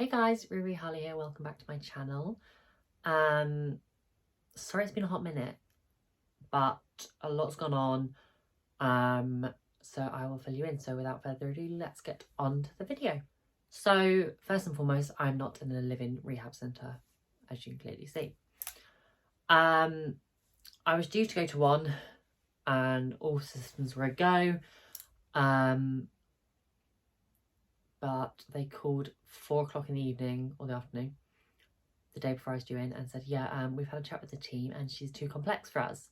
Hey guys, Riri Holly here, welcome back to my channel. Sorry it's been a hot minute, but a lot's gone on, so I will fill you in. So without further ado, let's get on to the video. So first and foremost, I'm not in a living rehab centre, as you can clearly see. I was due to go to one and all systems were a go, but they called 4 o'clock in the evening or the afternoon the day before I was due in and said, yeah, we've had a chat with the team and she's too complex for us.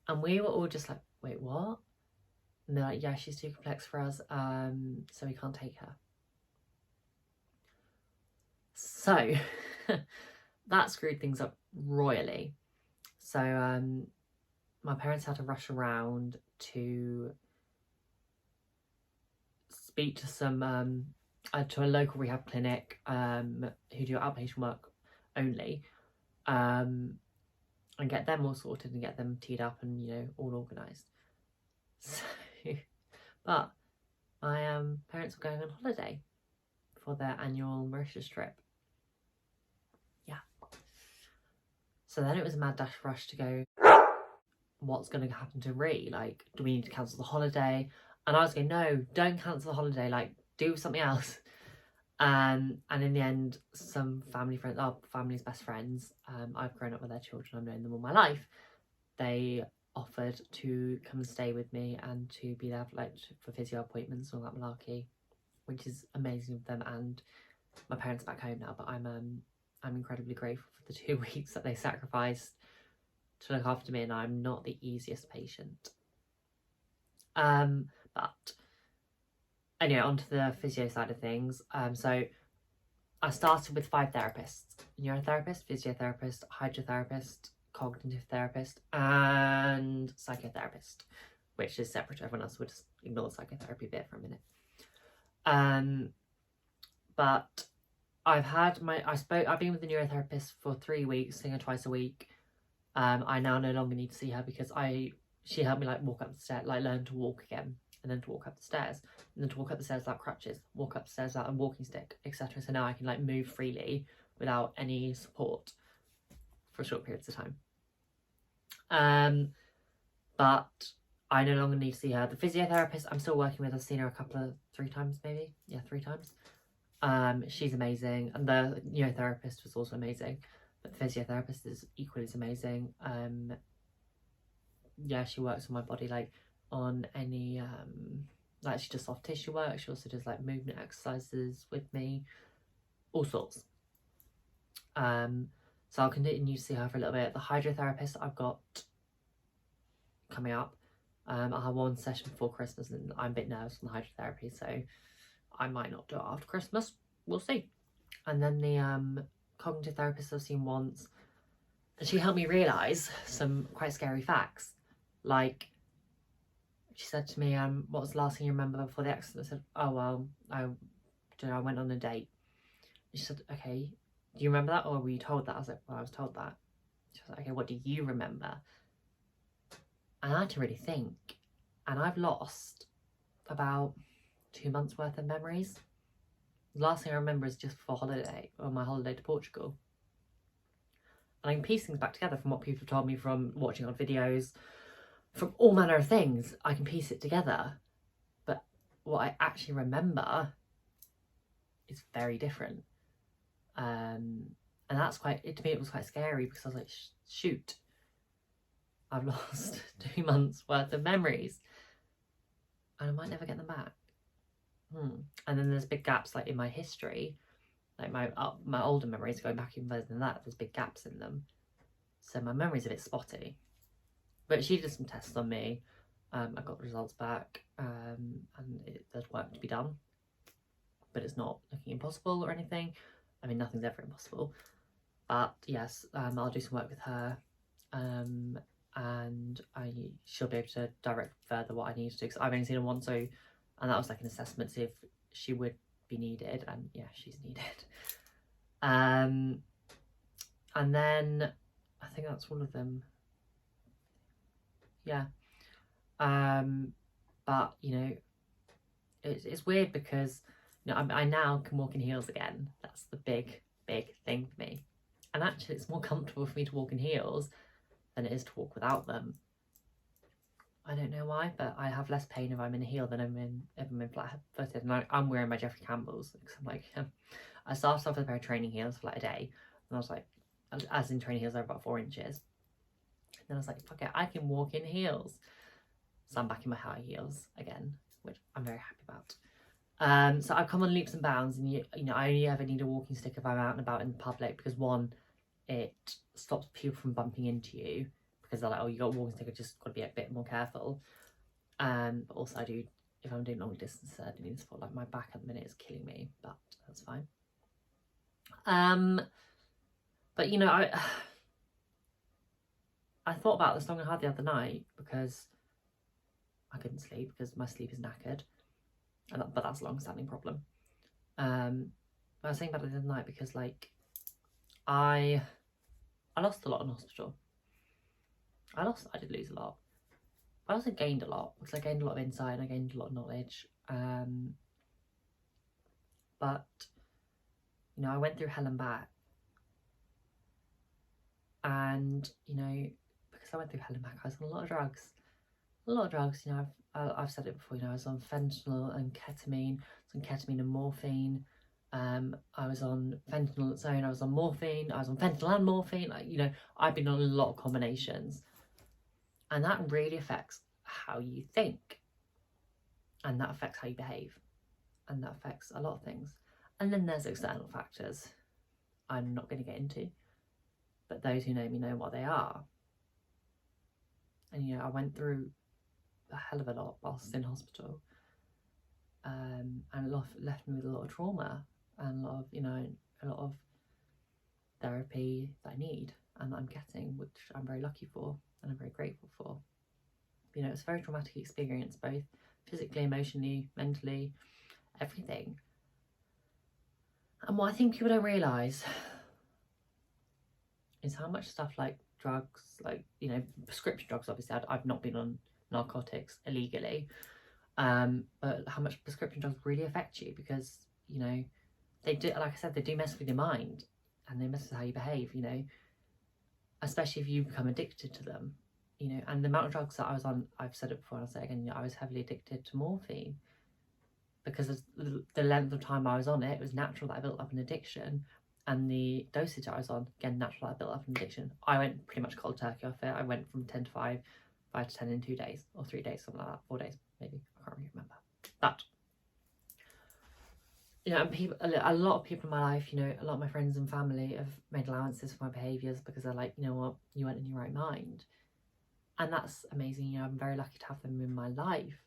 And we were all just like, wait, what? And they're like, yeah, she's too complex for us, so we can't take her. So that screwed things up royally. So my parents had to rush around to speak to some to a local rehab clinic who do outpatient work only, and get them all sorted and get them teed up and, you know, all organised. So, but my parents were going on holiday for their annual Mauritius trip. Yeah. So then it was a mad dash rush to go, what's going to happen to Ree? Like, do we need to cancel the holiday? And I was going, no, don't cancel the holiday, like, do something else. And in the end, some family friends, our family's best friends, I've grown up with their children, I've known them all my life, they offered to come and stay with me and to be there for, like, for physio appointments and all that malarkey, which is amazing of them. And my parents are back home now, but I'm incredibly grateful for the 2 weeks that they sacrificed to look after me, and I'm not the easiest patient. But anyway, onto the physio side of things. So I started with 5 therapists: neurotherapist, physiotherapist, hydrotherapist, cognitive therapist, and psychotherapist, which is separate to everyone else. We'll just ignore the psychotherapy bit for a minute. But I've been with the neurotherapist for 3 weeks, seeing her twice a week. I now no longer need to see her because she helped me, like, walk up the stairs, like learn to walk again, and then to walk up the stairs, and then to walk up the stairs without crutches, walk up the stairs without a walking stick, etc. So now I can, like, move freely without any support for short periods of time. But I no longer need to see her. The physiotherapist I'm still working with, I've seen her 3 times maybe. Yeah, 3 times. She's amazing, and the neurotherapist was also amazing, but the physiotherapist is equally as amazing. Yeah, she works on my body, like, on any like, she does soft tissue work, she also does, like, movement exercises with me, all sorts. So I'll continue to see her for a little bit. The hydrotherapist I've got coming up, I'll have 1 session before Christmas, and I'm a bit nervous on the hydrotherapy, so I might not do it after Christmas, we'll see. And then the cognitive therapist I've seen once, and she helped me realise some quite scary facts. Like, she said to me, what was the last thing you remember before the accident? I said, oh, well, I went on a date. And she said, okay, do you remember that, or were you told that? I was like, well, I was told that. She was like, okay, what do you remember? And I had to really think, and I've lost about 2 months worth of memories. The last thing I remember is just before my holiday to Portugal. And I can piece things back together from what people have told me, from watching old videos, from all manner of things. I can piece it together, but what I actually remember is very different. And that's to me, it was quite scary, because I was like, shoot, I've lost 2 months worth of memories and I might never get them back. And then there's big gaps, like, in my history, like my older memories going back even further than that. There's big gaps in them, so my memory's a bit spotty. But she did some tests on me. I got the results back, and there's work to be done, but it's not looking impossible or anything. I mean, nothing's ever impossible. But yes, I'll do some work with her, and she'll be able to direct further what I need to do, because I've only seen her once, and that was like an assessment to see if she would be needed, and yeah, she's needed. And then I think that's all of them. Yeah. But, you know, it's weird, because You know, I now can walk in heels again. That's the big thing for me. And actually, it's more comfortable for me to walk in heels than it is to walk without them. I don't know why, but I have less pain if I'm in a heel than if I'm in flat footed. And I'm wearing my Jeffrey Campbells because I'm like, I started off with a pair of training heels for like a day, and I was like, as in training heels, they're about 4 inches. And then I was like, fuck it, I can walk in heels. So I'm back in my high heels again, which I'm very happy about. So I've come on leaps and bounds, and you know, I only ever need a walking stick if I'm out and about in public, because one, it stops people from bumping into you, because they're like, oh, you got a walking stick, I just got to be a bit more careful. But also I do, if I'm doing long distance, I do need support. Like my back at the minute is killing me, but that's fine. But you know, I thought about the long and hard the other night because I couldn't sleep because my sleep is knackered, but that's a long-standing problem. But I was thinking about it the other night because, like, I lost a lot in hospital. I did lose a lot. I also gained a lot because I gained a lot of insight and I gained a lot of knowledge. But you know, I went through hell and back, and you know, because I went through hell and back, I was on a lot of drugs. You know, I've said it before. You know, I was on fentanyl and ketamine. I was on ketamine and morphine. I was on fentanyl on its own. I was on morphine. I was on fentanyl and morphine. Like, you know, I've been on a lot of combinations, and that really affects how you think, and that affects how you behave, and that affects a lot of things. And then there's external factors I'm not going to get into, but those who know me know what they are. And you know, I went through a hell of a lot whilst in hospital, and it left me with a lot of trauma and a lot of therapy that I need and that I'm getting, which I'm very lucky for and I'm very grateful for. You know, it's a very traumatic experience, both physically, emotionally, mentally, everything. And what I think people don't realise is how much stuff like drugs, like, you know, prescription drugs, obviously I've not been on narcotics illegally, but how much prescription drugs really affect you, because, you know, they do, like I said, they do mess with your mind and they mess with how you behave, you know, especially if you become addicted to them, you know. And the amount of drugs that I was on, I've said it before and I'll say it again, you know, I was heavily addicted to morphine because of the length of time I was on it. It was natural that I built up an addiction, and the dosage I was on, again, natural that I built up an addiction. I went pretty much cold turkey off it. I went from 10 to 5, 5 to 10 in 2 days, or 3 days, something like that, 4 days maybe, I can't really remember. But you know, and people, a lot of people in my life, you know, a lot of my friends and family have made allowances for my behaviours because they're like, you know what, you weren't in your right mind. And that's amazing. You know, I'm very lucky to have them in my life.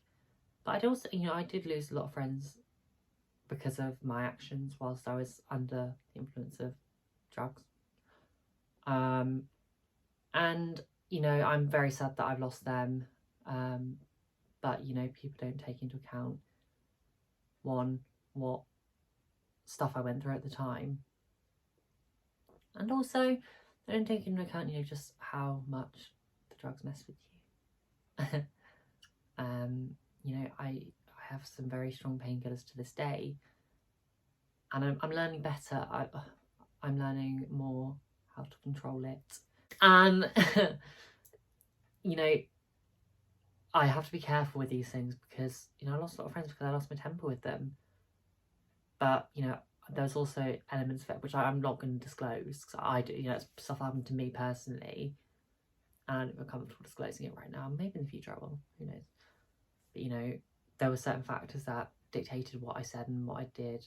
But I'd also, you know, I did lose a lot of friends because of my actions whilst I was under the influence of drugs. And, you know, I'm very sad that I've lost them. But, you know, people don't take into account, one, what stuff I went through at the time, and also they don't take into account, you know, just how much the drugs mess with you. You know, I have some very strong painkillers to this day, and I'm learning better. I'm learning more how to control it. You know, I have to be careful with these things because, you know, I lost a lot of friends because I lost my temper with them. But, you know, there's also elements of it which I'm not going to disclose because I do, you know, it's stuff that happened to me personally, and I don't feel comfortable disclosing it right now. Maybe in the future I will, who knows. But, you know, there were certain factors that dictated what I said and what I did.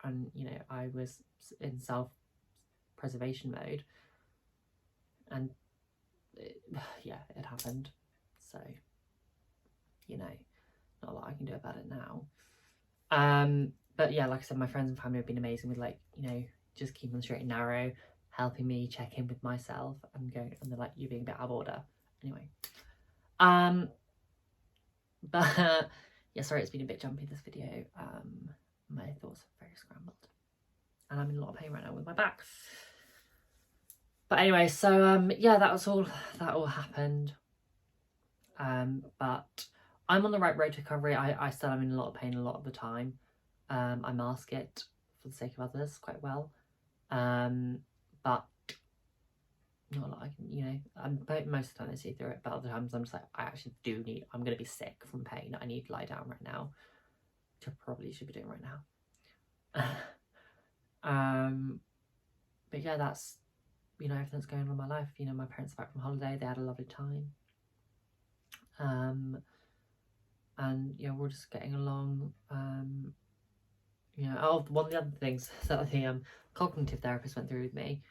And, you know, I was in self-preservation mode. And, yeah, it happened. So, you know, not a lot I can do about it now. But yeah, like I said, my friends and family have been amazing with, like, you know, just keeping the straight and narrow, helping me check in with myself and going, and they're like, you're being a bit out of order. Anyway. But yeah, sorry, it's been a bit jumpy, this video. My thoughts are very scrambled. And I'm in a lot of pain right now with my back. But anyway, so yeah, that all happened. But I'm on the right road to recovery. I still am in a lot of pain a lot of the time. I mask it for the sake of others quite well. But not like, you know, most of the time I see through it, but other times I'm just like, I'm going to be sick from pain. I need to lie down right now, which I probably should be doing right now. But yeah, that's, you know, everything's going on in my life. You know, my parents are back from holiday. They had a lovely time. And yeah, we're just getting along. One of the other things that the cognitive therapist went through with me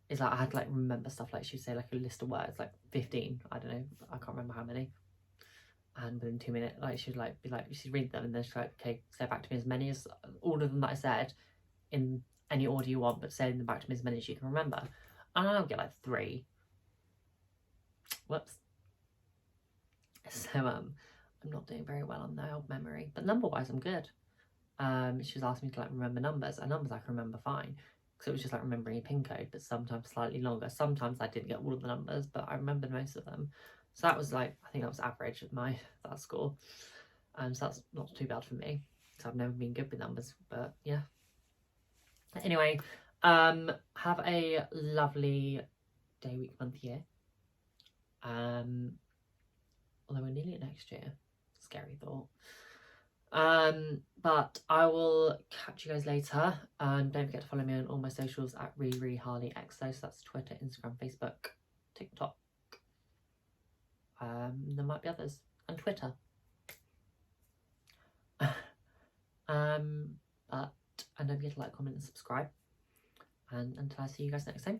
is like I had to like remember stuff, like she'd say like a list of words, like 15, I don't know, I can't remember how many. And within 2 minutes, like she'd like be like, she'd read them and then she's like, okay, say back to me as many as all of them that I said in any order you want, but say them back to me as many as you can remember. And I'll get like 3. Whoops. So I'm not doing very well on the old memory, but number wise I'm good. She's asked me to like remember numbers, and numbers I can remember fine, because it was just like remembering a pin code, but sometimes slightly longer. Sometimes I didn't get all of the numbers, but I remembered most of them. So that was like, I think that was average at that score. So that's not too bad for me, because I've never been good with numbers, but yeah. Anyway, have a lovely day, week, month, year. Although we're nearly at next year. Scary thought. But I will catch you guys later, and don't forget to follow me on all my socials at ReHarleyXO. So that's Twitter, Instagram, Facebook, TikTok. There might be others, and Twitter. And don't forget to like, comment, and subscribe. And until I see you guys next time.